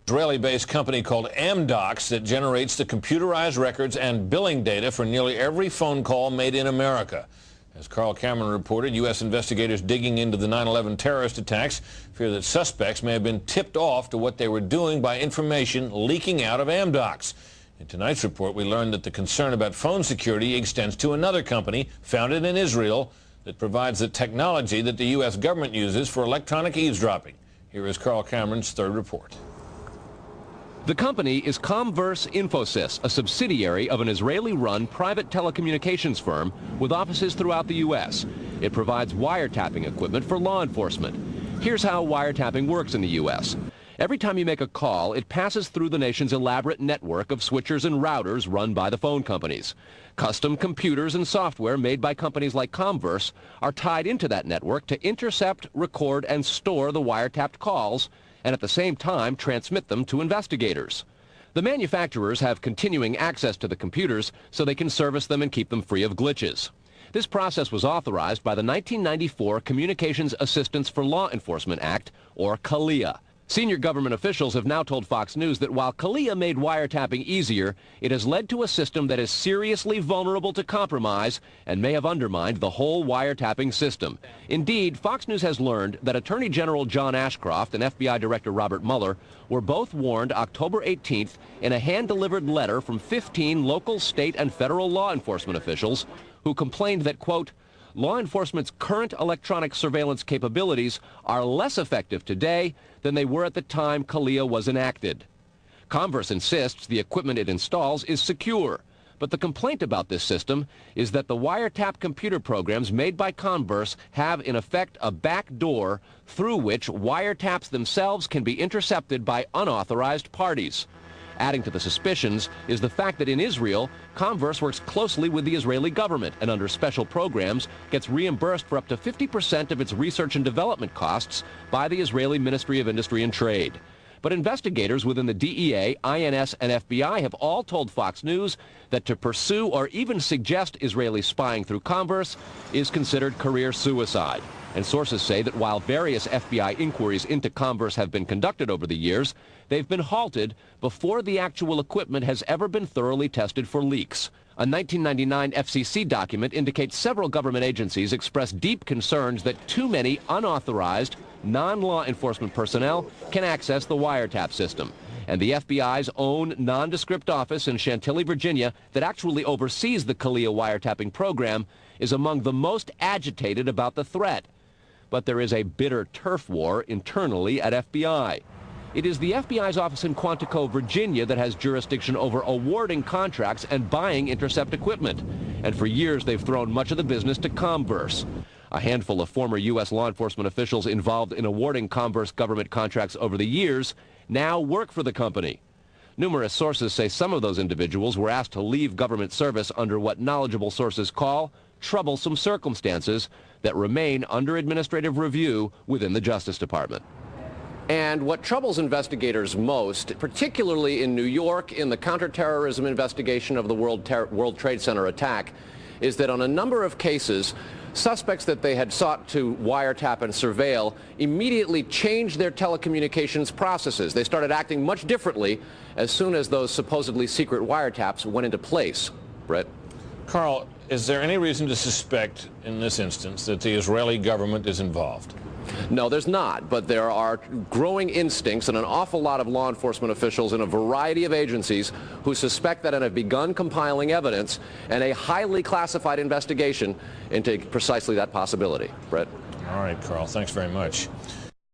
Israeli-based company called Amdocs that generates the computerized records and billing data for nearly every phone call made in America. As Carl Cameron reported, U.S. investigators digging into the 9/11 terrorist attacks fear that suspects may have been tipped off to what they were doing by information leaking out of Amdocs. In tonight's report, we learned that the concern about phone security extends to another company founded in Israel that provides the technology that the U.S. government uses for electronic eavesdropping. Here is Carl Cameron's third report. The company is Comverse Infosys, a subsidiary of an Israeli-run private telecommunications firm with offices throughout the U.S. It provides wiretapping equipment for law enforcement. Here's how wiretapping works in the U.S. Every time you make a call, it passes through the nation's elaborate network of switchers and routers run by the phone companies. Custom computers and software made by companies like Comverse are tied into that network to intercept, record, and store the wiretapped calls, and at the same time transmit them to investigators. The manufacturers have continuing access to the computers so they can service them and keep them free of glitches. This process was authorized by the 1994 Communications Assistance for Law Enforcement Act, or CALEA. Senior government officials have now told Fox News that while CALEA made wiretapping easier, it has led to a system that is seriously vulnerable to compromise and may have undermined the whole wiretapping system. Indeed, Fox News has learned that Attorney General John Ashcroft and FBI Director Robert Mueller were both warned October 18th in a hand-delivered letter from 15 local, state, and federal law enforcement officials who complained that, quote, law enforcement's current electronic surveillance capabilities are less effective today than they were at the time CALEA was enacted. Comverse insists the equipment it installs is secure, but the complaint about this system is that the wiretap computer programs made by Comverse have in effect a back door through which wiretaps themselves can be intercepted by unauthorized parties. Adding to the suspicions is the fact that in Israel, Comverse works closely with the Israeli government and under special programs gets reimbursed for up to 50% of its research and development costs by the Israeli Ministry of Industry and Trade. But investigators within the DEA, INS, and FBI have all told Fox News that to pursue or even suggest Israeli spying through Comverse is considered career suicide. And sources say that while various FBI inquiries into Comverse have been conducted over the years, they've been halted before the actual equipment has ever been thoroughly tested for leaks. A 1999 FCC document indicates several government agencies expressed deep concerns that too many unauthorized, non-law enforcement personnel can access the wiretap system. And the FBI's own nondescript office in Chantilly, Virginia, that actually oversees the CALEA wiretapping program, is among the most agitated about the threat. But there is a bitter turf war internally at FBI. It is the FBI's office in Quantico, Virginia, that has jurisdiction over awarding contracts and buying intercept equipment. And for years, they've thrown much of the business to Comverse. A handful of former U.S. law enforcement officials involved in awarding Comverse government contracts over the years now work for the company. Numerous sources say some of those individuals were asked to leave government service under what knowledgeable sources call troublesome circumstances that remain under administrative review within the Justice Department. And what troubles investigators most, particularly in New York in the counterterrorism investigation of the World Trade Center attack, is that on a number of cases, suspects that they had sought to wiretap and surveil immediately changed their telecommunications processes. They started acting much differently as soon as those supposedly secret wiretaps went into place. Brett? Carl, is there any reason to suspect in this instance that the Israeli government is involved? No, there's not, but there are growing instincts and an awful lot of law enforcement officials in a variety of agencies who suspect that and have begun compiling evidence and a highly classified investigation into precisely that possibility. Brett? All right, Carl, thanks very much.